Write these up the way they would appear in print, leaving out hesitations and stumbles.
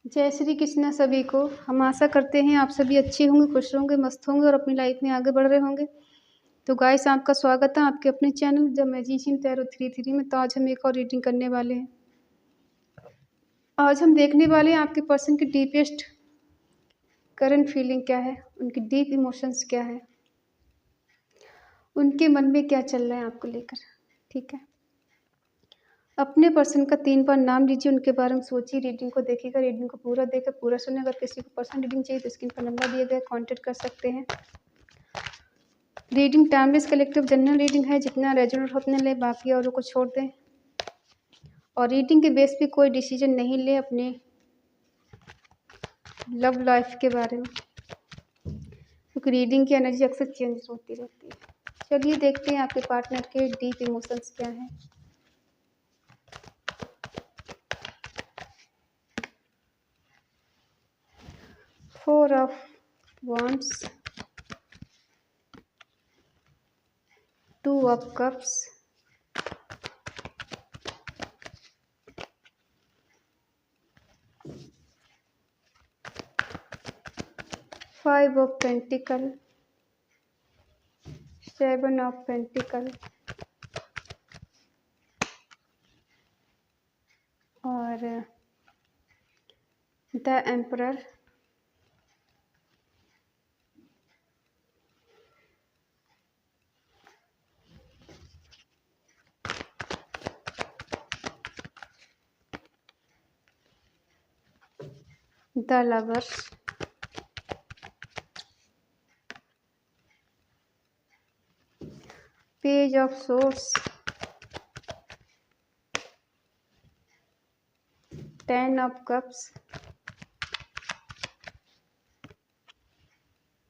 जय श्री कृष्ण सभी को। हम आशा करते हैं आप सभी अच्छे होंगे, खुश होंगे, मस्त होंगे और अपनी लाइफ में आगे बढ़ रहे होंगे। तो गाइस, आपका स्वागत है आपके अपने चैनल द मैजिशियन टैरो 33 में। तो आज हम एक और रीडिंग करने वाले हैं। आज हम देखने वाले हैं आपके पर्सन की डीपेस्ट करंट फीलिंग क्या है, उनकी डीप इमोशंस क्या है, उनके मन में क्या चल रहा है आपको लेकर। ठीक है, अपने पर्सन का 3 बार नाम लीजिए, उनके बारे में सोचिए, रीडिंग को देखिएगा, रीडिंग को पूरा देखकर पूरा सुने। अगर किसी को पर्सन रीडिंग चाहिए तो स्क्रीन पर नंबर दिए गए, कॉन्टेक्ट कर सकते हैं। Reading timeless collective general reading है, जितना रेजोनेट हो उतने ले, बाकी औरों को छोड़ दें। और रीडिंग के बेस पे कोई डिसीजन नहीं ले अपने लव लाइफ के बारे में, क्योंकि रीडिंग की एनर्जी अक्सर चेंज होती रहती है। चलिए देखते हैं आपके पार्टनर के डीप इमोशंस क्या हैं। Four of wands, 2 of cups, 5 of pentacle, 7 of pentacle और the emperor. The lovers, page of swords, 10 of cups,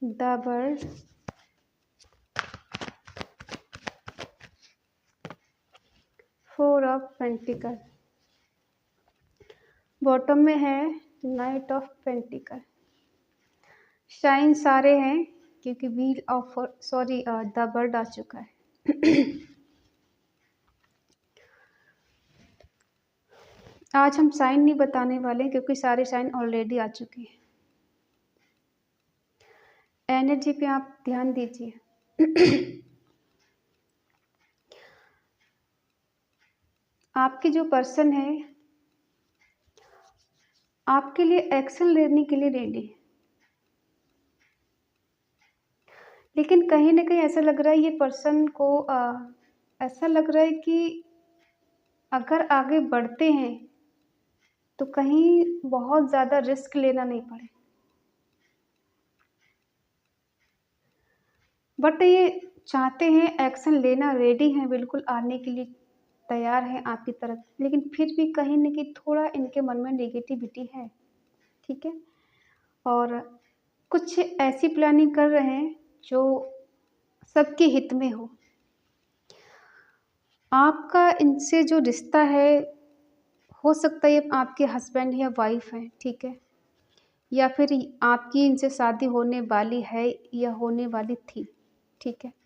the world, 4 of pentacle. Bottom में है नाइट ऑफ पेंटिकल। शाइन सारे हैं क्योंकि व्हील ऑफ द बर्ड आ चुका है। आज हम साइन नहीं बताने वाले क्योंकि सारे साइन ऑलरेडी आ चुके हैं। एनर्जी पे आप ध्यान दीजिए। आपके जो पर्सन है आपके लिए एक्शन लेने के लिए रेडी है, लेकिन कहीं ना कहीं ऐसा लग रहा है ये पर्सन को ऐसा लग रहा है कि अगर आगे बढ़ते हैं तो कहीं बहुत ज़्यादा रिस्क लेना नहीं पड़े। बट ये चाहते हैं एक्शन लेना, रेडी हैं, बिल्कुल आने के लिए तैयार हैं आपकी तरफ, लेकिन फिर भी कहीं ना कहीं थोड़ा इनके मन में नेगेटिविटी है। ठीक है, और कुछ ऐसी प्लानिंग कर रहे हैं जो सबके हित में आपका इनसे जो रिश्ता है, हो सकता है ये आपके हस्बैंड या वाइफ हैं, ठीक है, या फिर आपकी इनसे शादी होने वाली है या होने वाली थी, ठीक है।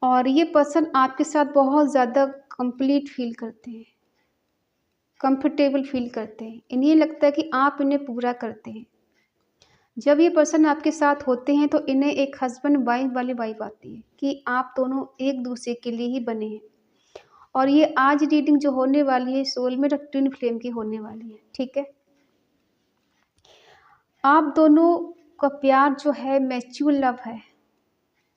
और ये पर्सन आपके साथ बहुत ज़्यादा कंप्लीट फील करते हैं, कंफर्टेबल फील करते हैं। इन्हें लगता है कि आप इन्हें पूरा करते हैं। जब ये पर्सन आपके साथ होते हैं तो इन्हें एक हस्बैंड वाइफ वाली वाइब आती है कि आप दोनों एक दूसरे के लिए ही बने हैं। और ये आज रीडिंग जो होने वाली है सोलमेट और ट्विन फ्लेम की होने वाली है, ठीक है। आप दोनों का प्यार जो है मैच्योर लव है,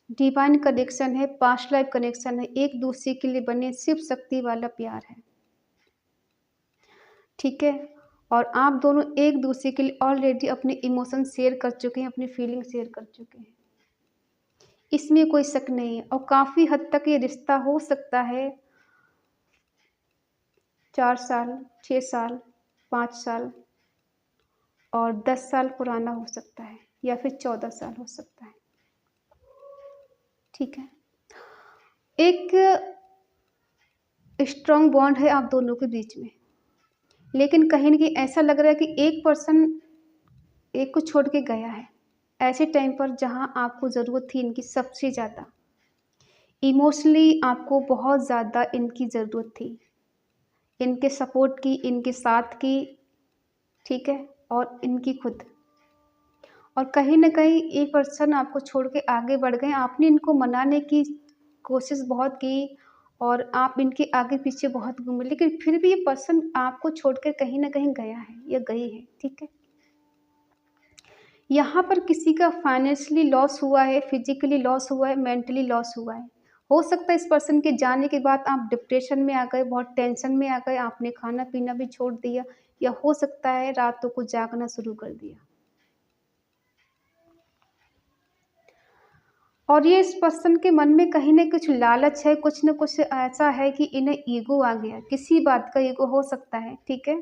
डिवाइन कनेक्शन है, पास्ट लाइफ कनेक्शन है, एक दूसरे के लिए बने शिव शक्ति वाला प्यार है, ठीक है। और आप दोनों एक दूसरे के लिए ऑलरेडी अपने इमोशन शेयर कर चुके हैं, अपनी फीलिंग शेयर कर चुके हैं, इसमें कोई शक नहीं है। और काफ़ी हद तक ये रिश्ता हो सकता है 4 साल, 6 साल, 5 साल और 10 साल पुराना हो सकता है, या फिर 14 साल हो सकता है, ठीक है। एक स्ट्रॉन्ग बॉन्ड है आप दोनों के बीच में, लेकिन कहीं ना कहीं ऐसा लग रहा है कि एक पर्सन एक को छोड़ के गया है ऐसे टाइम पर जहां आपको ज़रूरत थी इनकी सबसे ज़्यादा। इमोशनली आपको बहुत ज़्यादा इनकी ज़रूरत थी, इनके सपोर्ट की, इनके साथ की, ठीक है, और इनकी खुद। और कहीं न कहीं ये पर्सन आपको छोड़ के आगे बढ़ गए। आपने इनको मनाने की कोशिश बहुत की और आप इनके आगे-पीछे बहुत घूमे, लेकिन फिर भी ये पर्सन आपको छोड़कर कहीं न कहीं गया है या गई है, ठीक है? यहाँ पर किसी का फाइनेंशियली लॉस हुआ है, फिज़िकली लॉस हुआ है, मेंटली लॉस हुआ है। हो सकता है इस पर्सन के जाने के बाद आप डिप्रेशन में आ गए, बहुत टेंशन में आ गए, आपने खाना-पीना भी छोड़ दिया, या हो सकता है रातों को जागना शुरू कर दिया। और ये इस पर्सन के मन में कहीं न कुछ लालच है, कुछ न कुछ ऐसा है कि इन्हें ईगो आ गया, किसी बात का ईगो हो सकता है, ठीक है?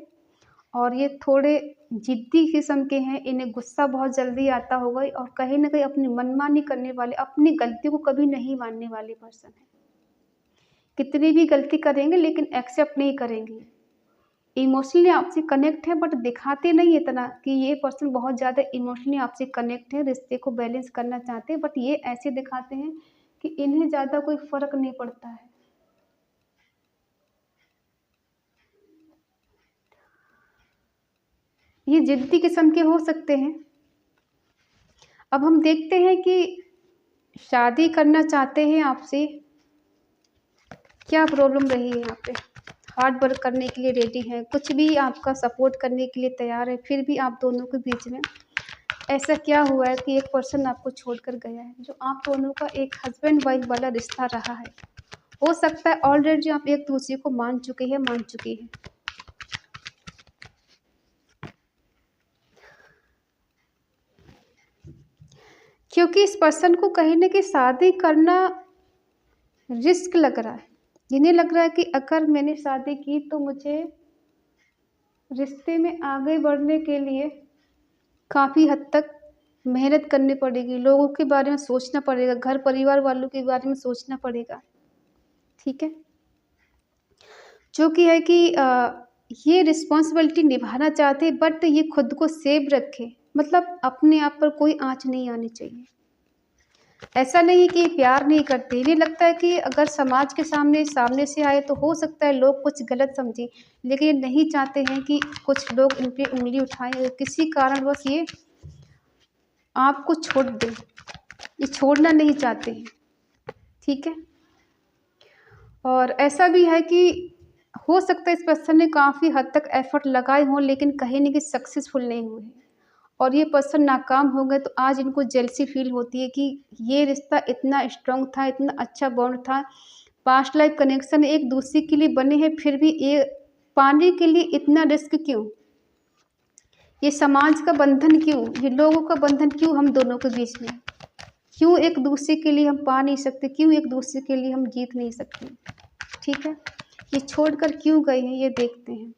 और ये थोड़े ज़िद्दी किस्म के हैं, इन्हें गुस्सा बहुत जल्दी आता होगा और कहीं न कहीं अपनी मनमानी करने वाले, अपनी गलती को कभी नहीं मानने वाले पर्सन हैं। कितनी भी गलती करेंगे लेकिन एक्सेप्ट नहीं करेंगे। इमोशनली आपसे कनेक्ट है बट दिखाते नहीं इतना कि ये पर्सन बहुत ज़्यादा इमोशनली आपसे कनेक्ट है, रिश्ते को बैलेंस करना चाहते हैं, बट ये ऐसे दिखाते हैं कि इन्हें ज़्यादा कोई फ़र्क नहीं पड़ता है। ये ज़िद्दी किस्म के हो सकते हैं। अब हम देखते हैं कि शादी करना चाहते हैं आपसे, क्या प्रॉब्लम रही है यहाँ पे? हार्ड वर्क करने के लिए रेडी हैं, कुछ भी आपका सपोर्ट करने के लिए तैयार है, फिर भी आप दोनों के बीच में ऐसा क्या हुआ है कि एक पर्सन आपको छोड़कर गया है, जो आप दोनों का एक हस्बैंड वाइफ वाला रिश्ता रहा है। हो सकता है ऑलरेडी आप एक दूसरे को मान चुके हैं, मान चुकी हैं। क्योंकि इस पर्सन को कहीं न कहीं शादी करना रिस्क लग रहा है। इन्हें लग रहा है कि अगर मैंने शादी की तो मुझे रिश्ते में आगे बढ़ने के लिए काफ़ी हद तक मेहनत करनी पड़ेगी, लोगों के बारे में सोचना पड़ेगा, घर परिवार वालों के बारे में सोचना पड़ेगा, ठीक है? जो कि है कि ये रिस्पॉन्सिबिलिटी निभाना चाहते हैं बट ये खुद को सेफ रखें, मतलब अपने आप पर कोई आँच नहीं आनी चाहिए। ऐसा नहीं है कि ये प्यार नहीं करते, इन्हें लगता है कि अगर समाज के सामने से आए तो हो सकता है लोग कुछ गलत समझें, लेकिन ये नहीं चाहते हैं कि कुछ लोग इन पे उँगली उठाएँ और किसी कारणवश ये आपको छोड़ दें। ये छोड़ना नहीं चाहते हैं, ठीक है? और ऐसा भी है कि हो सकता है इस पर्सन ने काफ़ी हद तक एफ़र्ट लगाए हों लेकिन कहीं न कहीं सक्सेसफुल नहीं हुए हैं और ये पर्सन नाकाम हो गए तो आज इनको जेलसी फ़ील होती है कि ये रिश्ता इतना स्ट्रॉन्ग था, इतना अच्छा बॉन्ड था, पास्ट लाइफ़ कनेक्शन एक दूसरे के लिए बने हैं फिर भी ये पाने के लिए इतना रिस्क क्यों? ये समाज का बंधन क्यों? ये लोगों का बंधन क्यों हम दोनों के बीच में? क्यों एक दूसरे के लिए हम पा नहीं सकते? क्यों एक दूसरे के लिए हम जीत नहीं सकते? ठीक है? ये छोड़कर क्यों गए हैं ये देखते हैं।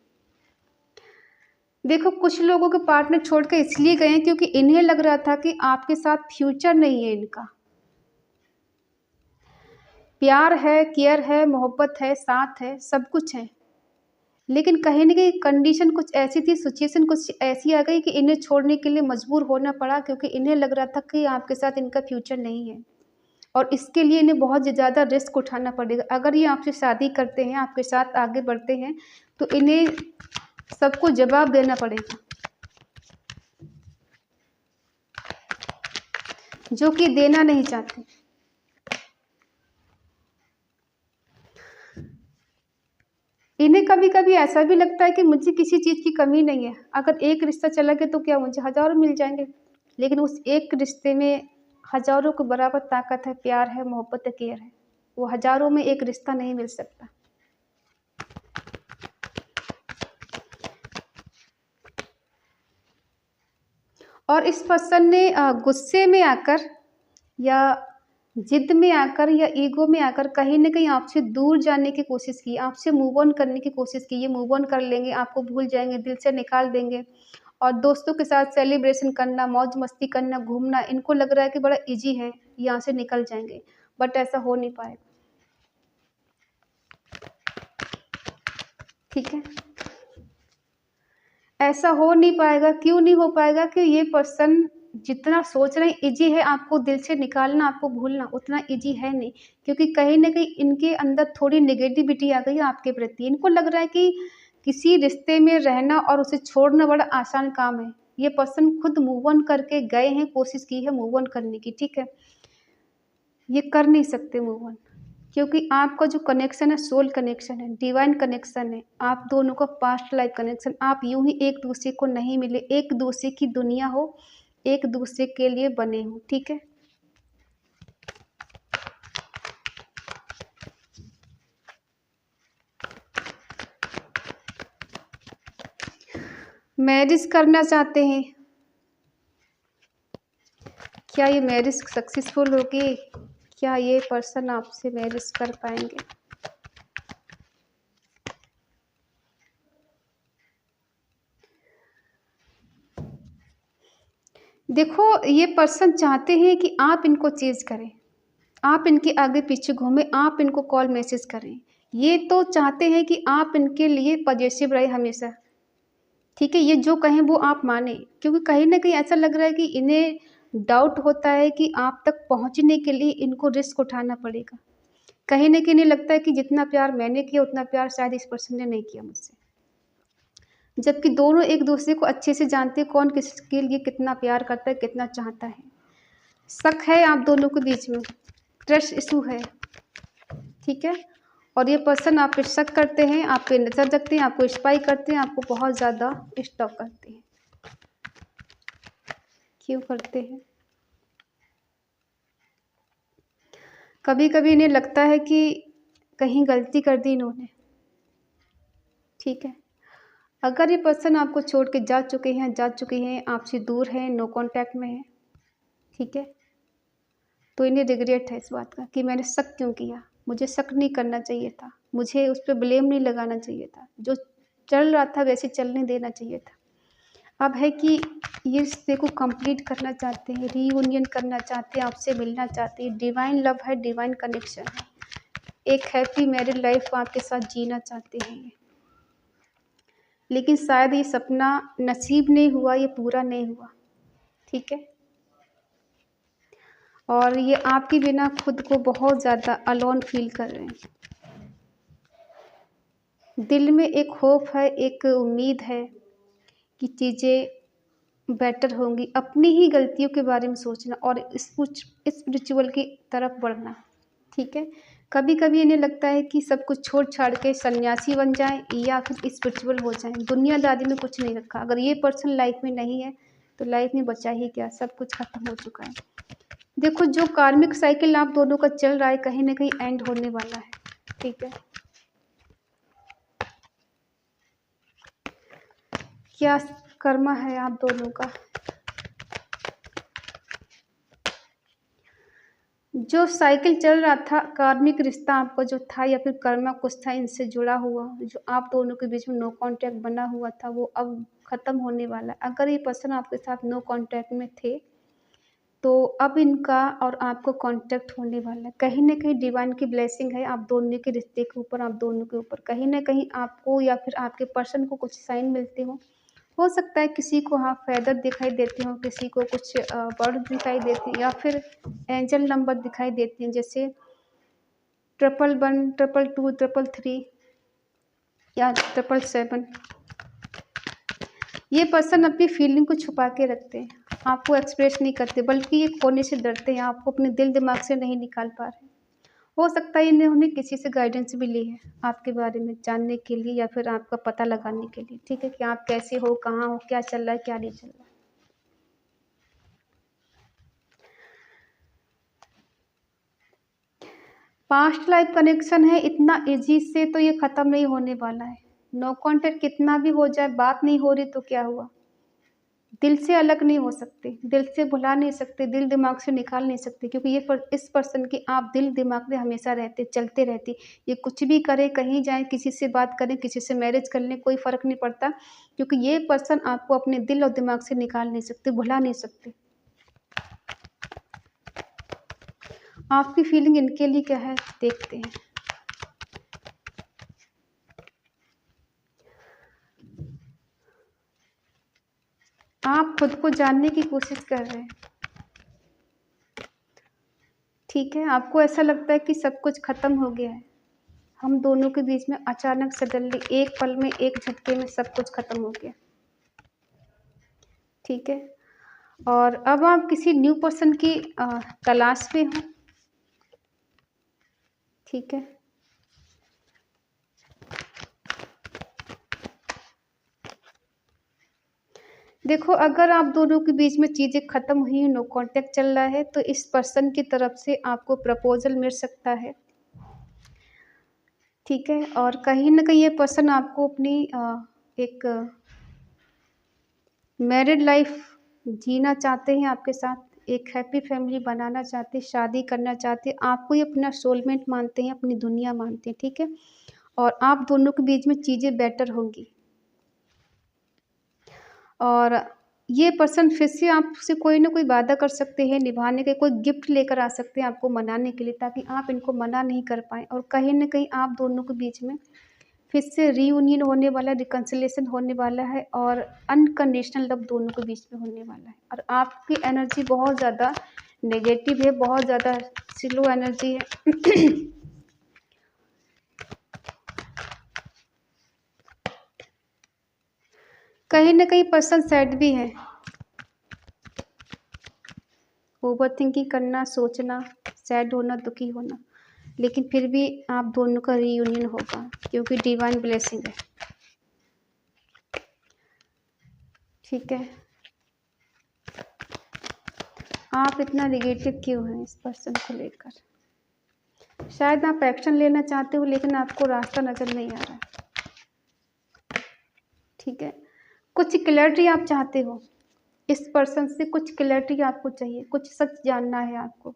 देखो कुछ लोगों के पार्टनर छोड़कर इसलिए गए हैं क्योंकि इन्हें लग रहा था कि आपके साथ फ्यूचर नहीं है इनका। प्यार है, केयर है, मोहब्बत है, साथ है, सब कुछ है। लेकिन कहीं न कहीं कंडीशन कुछ ऐसी थी, सिचुएशन कुछ ऐसी आ गई कि इन्हें छोड़ने के लिए मजबूर होना पड़ा क्योंकि इन्हें लग रहा था कि आपके साथ इनका फ्यूचर नहीं है। और इसके लिए इन्हें बहुत ज़्यादा रिस्क उठाना पड़ेगा। अगर ये आपसे शादी करते हैं, आपके साथ आगे बढ़ते हैं, तो इन्हें सबको जवाब देना पड़ेगा, जो कि देना नहीं चाहते। इन्हें कभी-कभी ऐसा भी लगता है कि मुझे किसी चीज़ की कमी नहीं है। अगर एक रिश्ता चला गया तो क्या मुझे हज़ारों मिल जाएँगे। लेकिन उस एक रिश्ते में हज़ारों के बराबर ताकत है, प्यार है, मोहब्बत है, केयर है। वो हज़ारों में एक रिश्ता नहीं मिल सकता। और इस पर्सन ने गुस्से में आकर या ज़िद में आकर या ईगो में आकर कहीं न कहीं आपसे दूर जाने की कोशिश की, आपसे मूव ऑन करने की कोशिश की। ये मूव ऑन कर लेंगे, आपको भूल जाएँगे, दिल से निकाल देंगे और दोस्तों के साथ सेलिब्रेशन करना, मौज-मस्ती करना, घूमना, इनको लग रहा है कि बड़ा ईज़ी है, यहाँ से निकल जाएँगे, बट ऐसा हो नहीं पाएगा। ठीक है? ऐसा हो नहीं पाएगा, क्यों नहीं हो पाएगा कि ये पर्सन जितना सोच रहे हैं ईज़ी है आपको दिल से निकालना, आपको भूलना, उतना ईज़ी है नहीं। क्योंकि कहीं न कहीं इनके अंदर थोड़ी नेगेटिविटी आ गई है आपके प्रति। इनको लग रहा है कि किसी रिश्ते में रहना और उसे छोड़ना बड़ा आसान काम है। ये पर्सन खुद मूव ऑन करके गए हैं, कोशिश की है मूव ऑन करने की, ठीक है। ये कर नहीं सकते मूव ऑन, क्योंकि आपका जो कनेक्शन है सोल कनेक्शन है, डिवाइन कनेक्शन है, आप दोनों का पास्ट लाइफ कनेक्शन। आप यूं ही एक दूसरे को नहीं मिले, एक दूसरे की दुनिया हो, एक दूसरे के लिए बने हो, ठीक है। मैरिज करना चाहते हैं, क्या ये मैरिज सक्सेसफुल होगी? क्या ये पर्सन आपसे मैरिज कर पाएंगे? देखो, ये पर्सन चाहते हैं कि आप इनको चेज करें, आप इनके आगे पीछे घूमें, आप इनको कॉल मैसेज करें। ये तो चाहते हैं कि आप इनके लिए पॉजिटिव रहे हमेशा, ठीक है। ये जो कहें वो आप माने, क्योंकि कहीं ना कहीं ऐसा लग रहा है कि इन्हें डाउट होता है कि आप तक पहुंचने के लिए इनको रिस्क उठाना पड़ेगा। कहीं ना कहीं इन्हें लगता है कि जितना प्यार मैंने किया उतना प्यार शायद इस पर्सन ने नहीं किया मुझसे, जबकि दोनों एक दूसरे को अच्छे से जानते हैं, कौन किसके लिए कितना प्यार करता है, कितना चाहता है। शक है आप दोनों के बीच में, ट्रस्ट इशू है, ठीक है। और ये पर्सन आप पे शक करते हैं, आप पे नजर रखते हैं, आपको स्पाई करते हैं, आपको बहुत ज़्यादा स्टॉक करते हैं। क्यों करते हैं? कभी कभी इन्हें लगता है कि कहीं गलती कर दी इन्होंने, ठीक है। अगर ये पर्सन आपको छोड़ के जा चुके हैं, आपसे दूर हैं, नो कांटेक्ट में है, ठीक है, तो इन्हें रिग्रेट है इस बात का कि मैंने शक क्यों किया, मुझे शक नहीं करना चाहिए था, मुझे उस पर ब्लेम नहीं लगाना चाहिए था, जो चल रहा था वैसे चलने देना चाहिए था। अब है कि ये रिश्ते को कंप्लीट करना चाहते हैं, रीयूनियन करना चाहते हैं, आपसे मिलना चाहते हैं, डिवाइन लव है, डिवाइन कनेक्शन है, एक हैप्पी मैरिड लाइफ आपके साथ जीना चाहते हैं ये। लेकिन शायद ये सपना नसीब नहीं हुआ, ये पूरा नहीं हुआ, ठीक है। और ये आपके बिना खुद को बहुत ज़्यादा अलोन फील कर रहे हैं। दिल में एक होप है, एक उम्मीद है कि चीज़ें बेटर होंगी। अपनी ही गलतियों के बारे में सोचना और स्पिरिचुअल की तरफ बढ़ना, ठीक है। कभी कभी इन्हें लगता है कि सब कुछ छोड़ छाड़ के सन्यासी बन जाएं या फिर स्पिरिचुअल हो जाएं। दुनियादारी में कुछ नहीं रखा। अगर ये पर्सन लाइफ में नहीं है तो लाइफ में बचा ही क्या, सब कुछ खत्म हो चुका है। देखो, जो कार्मिक साइकिल आप दोनों का चल रहा है कहीं ना कहीं एंड होने वाला है, ठीक है। क्या कर्मा है आप दोनों का? जो साइकिल चल रहा था, कार्मिक रिश्ता आपका जो था या फिर कर्मा कुछ था इनसे जुड़ा हुआ, जो आप दोनों के बीच में नो कांटेक्ट बना हुआ था, वो अब खत्म होने वाला है। अगर ये पर्सन आपके साथ नो कांटेक्ट में थे तो अब इनका और आपको कांटेक्ट होने वाला है। कहीं ना कहीं डिवाइन की ब्लेसिंग है आप दोनों के रिश्ते के ऊपर, आप दोनों के ऊपर। कहीं ना कहीं आपको या फिर आपके पर्सन को कुछ साइन मिलते हो सकता है किसी को हाँ फेदर दिखाई देते हो, किसी को कुछ बर्ड दिखाई देती है, या फिर एंजल नंबर दिखाई देती हैं, जैसे 111, 222, 333 या 777। ये पर्सन अपनी फीलिंग को छुपा के रखते हैं, आपको एक्सप्रेस नहीं करते, बल्कि ये खोने से डरते हैं, आपको अपने दिल दिमाग से नहीं निकाल पा रहे। हो सकता है इन्होंने किसी से गाइडेंस भी ली है आपके बारे में जानने के लिए या फिर आपका पता लगाने के लिए, ठीक है, कि आप कैसे हो, कहाँ हो, क्या चल रहा है, क्या नहीं चल रहा है। पास्ट लाइफ कनेक्शन है, इतना इजी से तो ये ख़त्म नहीं होने वाला है। नो कांटेक्ट कितना भी हो जाए, बात नहीं हो रही तो क्या हुआ, दिल से अलग नहीं हो सकते, दिल से भुला नहीं सकते, दिल दिमाग से निकाल नहीं सकते, क्योंकि इस पर्सन के आप दिल दिमाग में हमेशा रहते, चलते रहते। ये कुछ भी करे, कहीं जाए, किसी से बात करें, किसी से मैरिज कर लें, कोई फ़र्क नहीं पड़ता, क्योंकि ये पर्सन आपको अपने दिल और दिमाग से निकाल नहीं सकते, भुला नहीं सकते। आपकी फीलिंग इनके लिए क्या है देखते हैं। आप खुद को जानने की कोशिश कर रहे हैं, ठीक है। आपको ऐसा लगता है कि सब कुछ खत्म हो गया है, हम दोनों के बीच में अचानक सडनली एक पल में, एक झटके में सब कुछ खत्म हो गया। ठीक है, और अब आप किसी न्यू पर्सन की तलाश में हो। ठीक है, देखो अगर आप दोनों के बीच में चीज़ें ख़त्म हुई, नो कांटेक्ट चल रहा है, तो इस पर्सन की तरफ से आपको प्रपोजल मिल सकता है। ठीक है, और कहीं न कहीं ये पर्सन आपको अपनी एक मैरिड लाइफ जीना चाहते हैं आपके साथ, एक हैप्पी फैमिली बनाना चाहते हैं, शादी करना चाहते हैं, आपको ये अपना सोलमेट मानते हैं, अपनी दुनिया मानते हैं। ठीक है, और आप दोनों के बीच में चीज़ें बेटर होंगी, और ये पर्सन फिर से आपसे कोई ना कोई वादा कर सकते हैं निभाने के, कोई गिफ्ट लेकर आ सकते हैं आपको मनाने के लिए, ताकि आप इनको मना नहीं कर पाएँ, और कहीं न कहीं आप दोनों के बीच में फिर से रीयूनियन होने वाला है, रिकन्सिलिएशन होने वाला है, और अनकंडीशनल लव दोनों के बीच में होने वाला है। और आपकी एनर्जी बहुत ज़्यादा नेगेटिव है, बहुत ज़्यादा स्लो एनर्जी है। कहीं न कहीं पर्सन सैड भी है। ओवरथिंकिंग करना, सोचना, सैड होना, दुखी होना, लेकिन फिर भी आप दोनों का रीयूनियन होगा, क्योंकि डिवाइन ब्लेसिंग है। ठीक है, आप इतना नेगेटिव क्यों हैं इस पर्सन को लेकर? शायद आप एक्शन लेना चाहते हो, लेकिन आपको रास्ता नज़र नहीं आ रहा। ठीक है, कुछ क्लैरिटी आप चाहते हो इस पर्सन से, कुछ क्लैरिटी आपको चाहिए, कुछ सच जानना है आपको,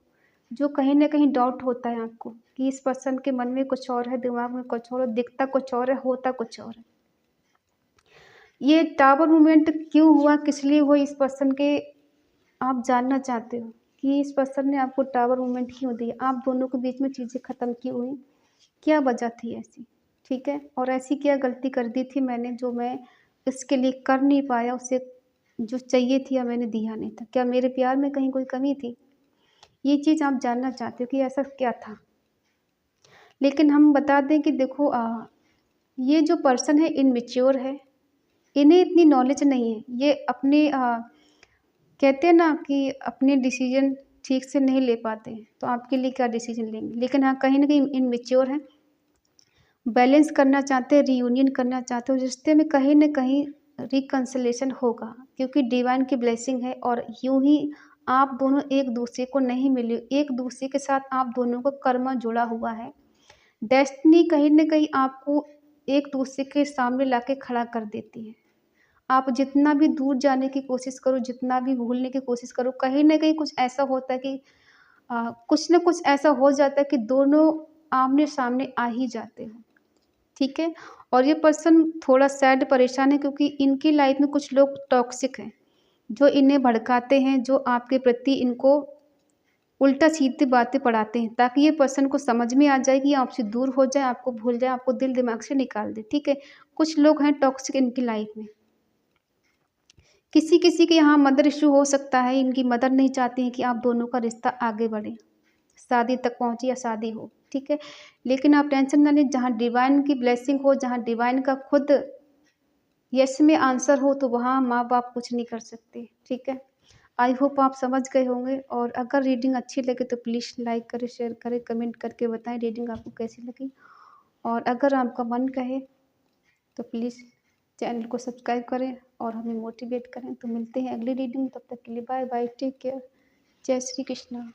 जो कहीं न कहीं डाउट होता है आपको कि इस पर्सन के मन में कुछ और है, दिमाग में कुछ और है, दिखता कुछ और है, होता कुछ और है। ये टावर मूवमेंट क्यों हुआ, किस लिए हुआ, इस पर्सन के आप जानना चाहते हो कि इस पर्सन ने आपको टावर मूवमेंट क्यों दी, आप दोनों के बीच में चीज़ें ख़त्म क्यों हुई, क्या वजह थी ऐसी? ठीक है, और ऐसी क्या गलती कर दी थी मैंने जो मैं इसके लिए कर नहीं पाया, उसे जो चाहिए थी या मैंने दिया नहीं था? क्या मेरे प्यार में कहीं कोई कमी थी? ये चीज़ आप जानना चाहते हो कि ऐसा क्या था? लेकिन हम बता दें कि देखो ये जो पर्सन है इमैच्योर है, इन्हें इतनी नॉलेज नहीं है। ये अपने कहते हैं ना कि अपने डिसीज़न ठीक से नहीं ले पाते हैं, तो आपके लिए क्या डिसीज़न लेंगे? लेकिन हाँ, कहीं न कहीं इमैच्योर हैं, बैलेंस करना चाहते हैं, रियूनियन करना चाहते हो, रिश्ते में कहीं न कहीं रिकन्सिलिएशन होगा, क्योंकि डिवाइन की ब्लेसिंग है, और यूँ ही आप दोनों एक-दूसरे को नहीं मिले, एक-दूसरे के साथ आप दोनों का कर्मा जुड़ा हुआ है। डेस्टिनी कहीं न कहीं आपको एक-दूसरे के सामने लाके खड़ा कर देती है। आप जितना भी दूर जाने की कोशिश करो, जितना भी भूलने की कोशिश करो, कहीं न कहीं कुछ ऐसा होता है कि कुछ न कुछ ऐसा हो जाता है कि दोनों आमने-सामने आ ही जाते हो। ठीक है? और ये पर्सन थोड़ा सैड परेशान है, क्योंकि इनकी लाइफ़ में कुछ लोग टॉक्सिक हैं, जो इन्हें भड़काते हैं, जो आपके प्रति इनको उल्टा-सीधी बातें पढ़ाते हैं, ताकि ये पर्सन को समझ में आ जाए कि आपसे दूर हो जाए, आपको भूल जाए, आपको दिल-दिमाग से निकाल दे। ठीक है? कुछ लोग हैं टॉक्सिक इनकी लाइफ़ में। किसी-किसी के यहाँ मदर इश्यू हो सकता है, इनकी मदर नहीं चाहती हैं कि आप दोनों का रिश्ता आगे बढ़े, शादी तक पहुँचे या शादी हो, ठीक है? लेकिन आप टेंशन ना लें, जहाँ डिवाइन की ब्लेसिंग हो, जहाँ डिवाइन का खुद यस में आंसर हो, तो वहाँ माँ-बाप कुछ नहीं कर सकते, ठीक है? आई होप आप समझ गए होंगे, और अगर रीडिंग अच्छी लगे तो प्लीज़ लाइक करें, शेयर करें, कमेंट करके बताएँ रीडिंग आपको कैसी लगी। और अगर आपका मन कहे तो प्लीज़ चैनल को सब्सक्राइब करें और हमें मोटिवेट करें। तो मिलते हैं अगली रीडिंग, तब तक के लिए बाय बाय, टेक केयर, जय श्री कृष्णा।